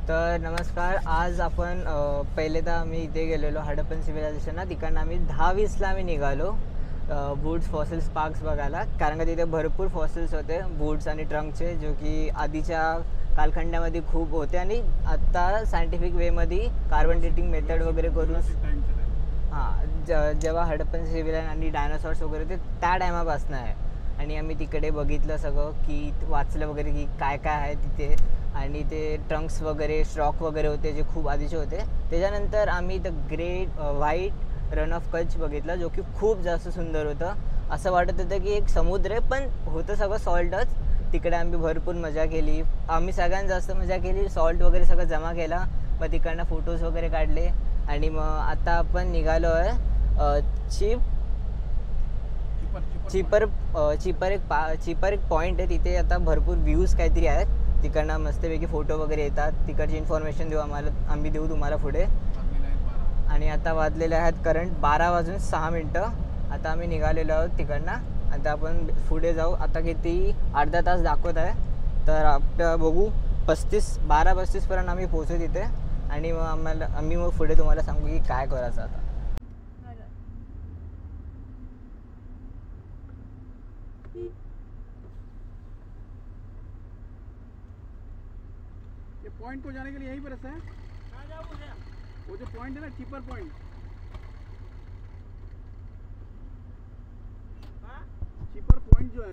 तर नमस्कार. आज आपण पहिले तर आम्ही इथे गेलेलो हडप्पन सिव्हिलायझेशन. तिकडनं आम्ही 10:20ला आम्ही निघालो बूट्स फॉसिल्स पार्क्स बघायला, कारण का तिथे भरपूर फॉसिल्स होते बूट्स आणि ट्रंकचे, जो की आधीच्या कालखंडामध्ये खूप होते आणि आत्ता सायंटिफिक वेमध्ये कार्बन डेटिंग मेथड वगैरे करून जेव्हा हडप्पन सिव्हिलायझेशन आणि डायनासॉर्स वगैरे ते त्या टायमापासून आहे. आणि आम्ही तिकडे बघितलं सगळं, की वाचलं वगैरे की काय काय आहे तिथे. आणि ते ट्रंक्स वगैरे स्ट्रॉक वगैरे होते जे खूप आधीचे होते. त्याच्यानंतर आम्ही the great white run of Kutch बघितलं, जो की खूप जास्त सुंदर होतं. असं वाटत होतं की एक समुद्र आहे, पण होतं सगळं सॉल्टच. तिकडे आम्ही भरपूर मजा केली. आम्ही सगळ्यात जास्त मजा केली, सॉल्ट वगैरे सगळं जमा केला, मग तिकडनं फोटोज वगैरे काढले. आणि मग आता आपण निघालो आहे चिपर एक पॉईंट आहे. तिथे आता भरपूर व्ह्यूज काहीतरी आहेत. तिकडनं मस्तपैकी फोटो वगैरे येतात. तिकडची इन्फॉर्मेशन आम्ही देऊ तुम्हाला पुढे. आणि आता वाजलेले आहेत करंट 12:06. आता आम्ही निघालेलो आहोत तिकडनं. आता आपण पुढे जाऊ. आता किती अर्धा तास दाखवत आहे, तर आपल्या बघू 12:35पर्यंत आम्ही पोहोचू तिथे. आणि मग आम्ही मग पुढे तुम्हाला सांगू की काय करायचं आता. ये पॉइंट को जाने के लिए यहीं पर रास्ता है। वो जो पॉइंट है ना, चिपर पॉइंट, चिपर पॉइंट जो है।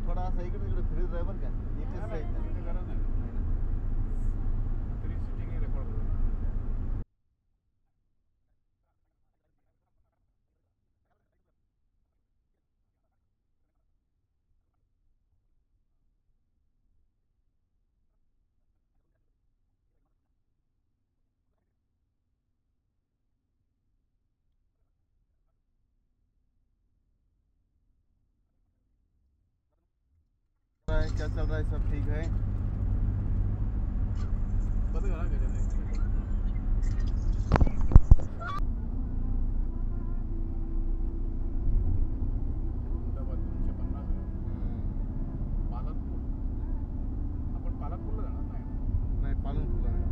थोडा असा इकडे तिकडे फिरत राहा बरं का, एकच साईड नाही. क्या चल रहा है? सब ठीक है? नाही, पालनपूरला नाही.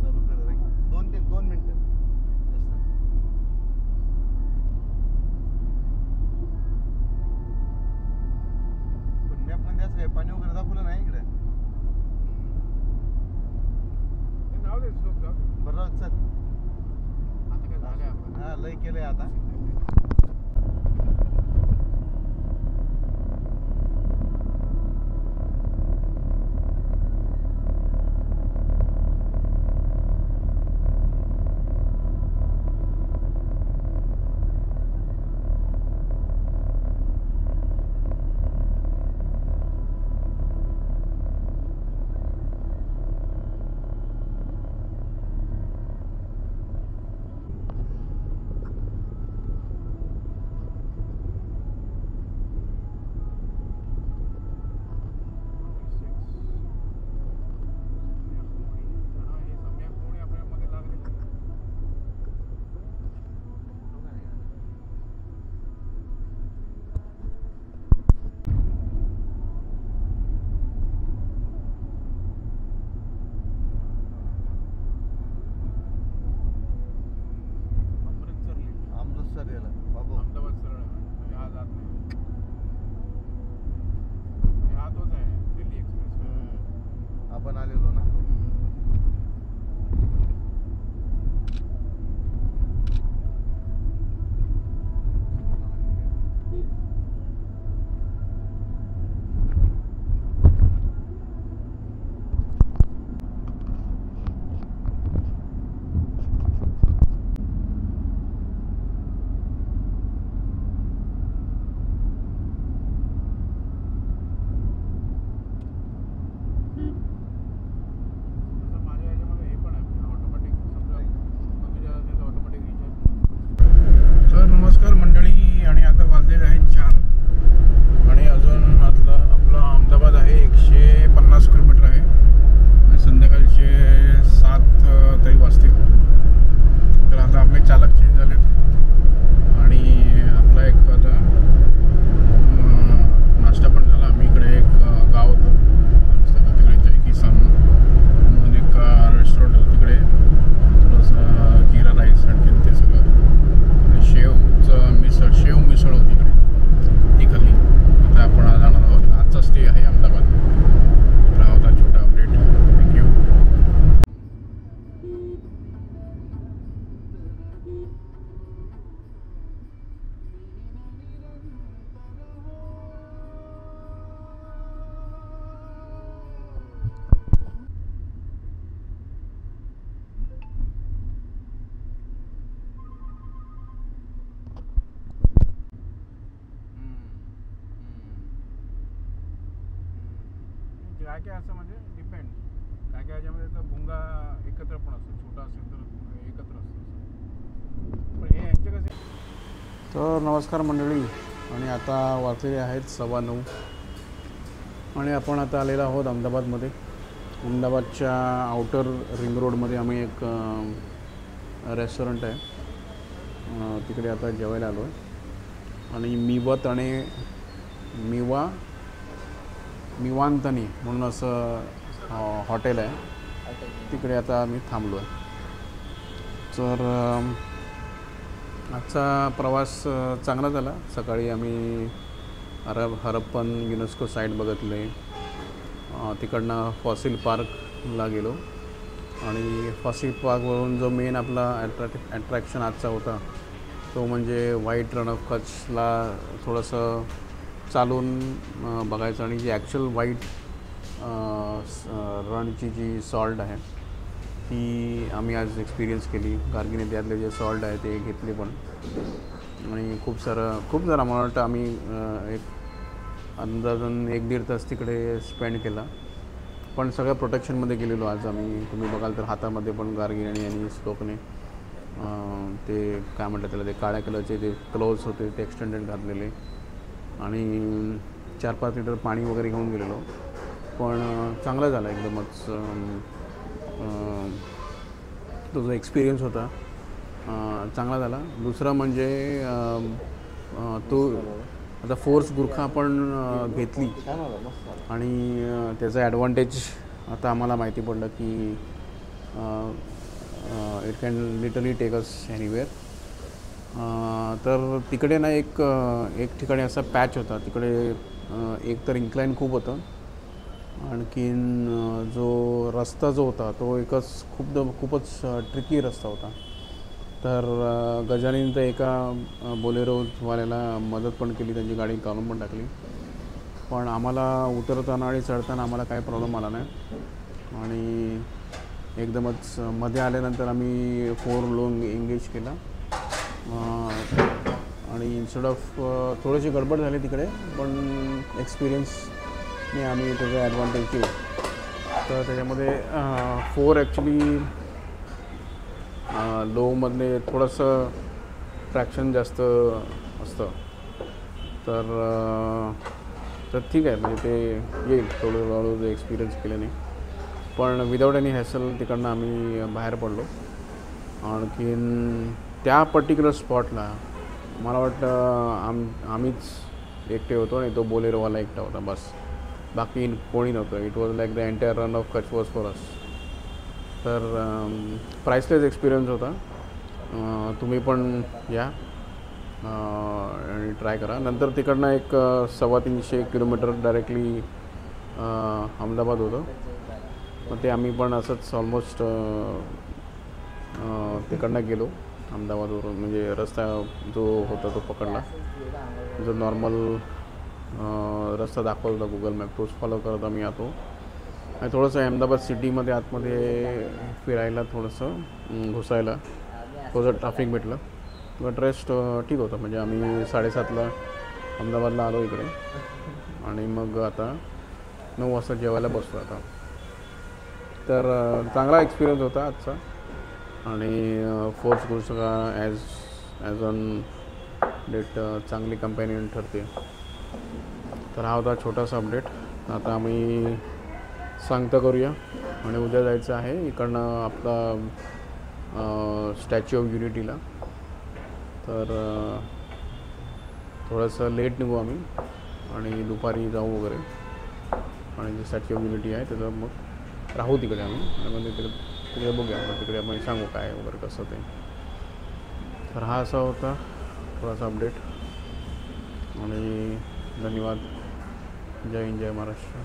चालू कर रे. 2 मिनिटं. पण मॅपमध्ये असं काय पाणी वगैरे दाखवलं नाही इकडे. बरं राहू चल. हा, लय केलंय आता. काय असं म्हणजे डिपेंड काय काय याच्यामध्ये तर भुंगा एकत्र पण असतो, छोटा असेल तर एकत्र असतो. पण हे यांचे कसे. तर नमस्कार मंडळी, आणि आता वाजलेले आहेत 9:15 आणि आपण आता आलेलो आहोत अहमदाबादमध्ये. अहमदाबादच्या आउटर रिंग रोडमध्ये आम्ही एक रेस्टॉरंट आहे, तिकडे आता जेवायला आलो आहे. आणि मिवांतनी म्हणून असं हॉटेल आहे, तिकडे आता आम्ही थांबलो आहे. तर आजचा प्रवास चांगला झाला. सकाळी आम्ही हरप्पन युनेस्को साईट बघितले, तिकडनं फॉसिल पार्कला गेलो आणि फॉसिल पार्कवरून जो मेन आपला ॲट्रॅक्शन आजचा होता तो म्हणजे व्हाईट रण ऑफ कच्छला थोडंसं चालून बघायचं. आणि जी ॲक्च्युअल व्हाईट रणची जी सॉल्ट आहे ती आम्ही आज एक्सपिरियन्स केली. गार्गीने त्यातले जे सॉल्ट आहे ते घेतले पण, आणि खूप सारा मला वाटतं आम्ही एक अंदाजून 1-1.5 तास तिकडे स्पेंड केला. पण सगळ्या प्रोटेक्शनमध्ये गेलेलो आज आम्ही. तुम्ही बघाल तर हातामध्ये पण गार्गीने आणि श्लोकने ते काय म्हणतात त्याला, ते काळ्या कलरचे ते ग्लोव्ज होते ते एक्सटेंडेड घातलेले, आणि 4-5 लिटर पाणी वगैरे घेऊन गेलेलो. पण चांगला झाला एकदमच. तो जो एक्सपिरियन्स होता चांगला झाला. दुसरं म्हणजे तो आता फोर्स गुरखा आपण घेतली आणि त्याचं ॲडव्हान्टेज आता आम्हाला माहिती पडलं की it can literally take us anywhere. तर तिकडे ना एक ठिकाणी असा पॅच होता, तिकडे एक तर इन्क्लाइन खूप होतं, आणखीन जो रस्ता जो होता तो खूपच ट्रिकी रस्ता होता. तर गजानीनं तर एका बोलेरोवाल्याला मदत पण केली, त्यांची गाडी काढून पण टाकली. पण आम्हाला उतरताना आणि चढताना आम्हाला काही प्रॉब्लेम आला नाही. आणि एकदमच मध्ये आल्यानंतर आम्ही 4 लोन एंगेज केला, आणि इन्स्टेड ऑफ थोडीशी गडबड झाली तिकडे, पण एक्सपिरियन्सने आम्ही त्याचा ॲडव्हान्टेज घेऊ. तर त्याच्यामध्ये 4 ॲक्च्युली लोमधले थोडंसं ट्रॅक्शन जास्त असतं. तर ठीक आहे, म्हणजे ते येईल थोडं हळूहळू एक्सपिरियन्स केल्याने. पण विदाऊट एनी हॅसल तिकडनं आम्ही बाहेर पडलो. आणखीन त्या पर्टिक्युलर स्पॉटला मला वाटतं आम्हीच एकटे होतो आणि तो बोलेरोवाला एकटा होता, बस. बाकी कोणी नव्हतं. It was like the entire run of Kutch was for us. तर प्राइसलेस एक्सपिरियन्स होता. तुम्ही पण या आणि ट्राय करा. नंतर तिकडनं एक 350 किलोमीटर डायरेक्टली अहमदाबाद होतं. मग ते आम्ही पण असंच ऑलमोस्ट तिकडनं गेलो अहमदाबादवरून. म्हणजे रस्ता जो होता तो पकडला, जो नॉर्मल रस्ता दाखवला होता गुगल मॅप, तोच फॉलो करत आम्ही येतो. आणि थोडंसं अहमदाबाद सिटीमध्ये आतमध्ये फिरायला, थोडंसं घुसायला थोडंसं ट्रॅफिक भेटलं. बट रेस्ट ठीक होतं. म्हणजे आम्ही 7:30ला अहमदाबादला आलो इकडे, आणि मग आता 9 वाजता जेवायला बसलो आता. तर चांगला एक्सपिरियन्स होता आजचा. आणि Force Gurkha as on date चांगली कंपॅनियन ठरते. तर हा होता छोटासा अपडेट. आता आम्ही सांगता करूया, आणि उद्या जायचं आहे इकडनं आपला स्टॅच्यू ऑफ युनिटीला. तर थोडंसं लेट निघू आम्ही, आणि दुपारी जाऊ वगैरे. आणि जे स्टॅच्यू ऑफ युनिटी आहे त्याचं मग राहू तिकडे आम्ही, आणि मग तिकडे बघूया. मग तिकडे आपण सांगू काय वगैरे कसं ते. तर हा असा होता थोडासा अपडेट, आणि धन्यवाद. जय हिंद, जय महाराष्ट्र.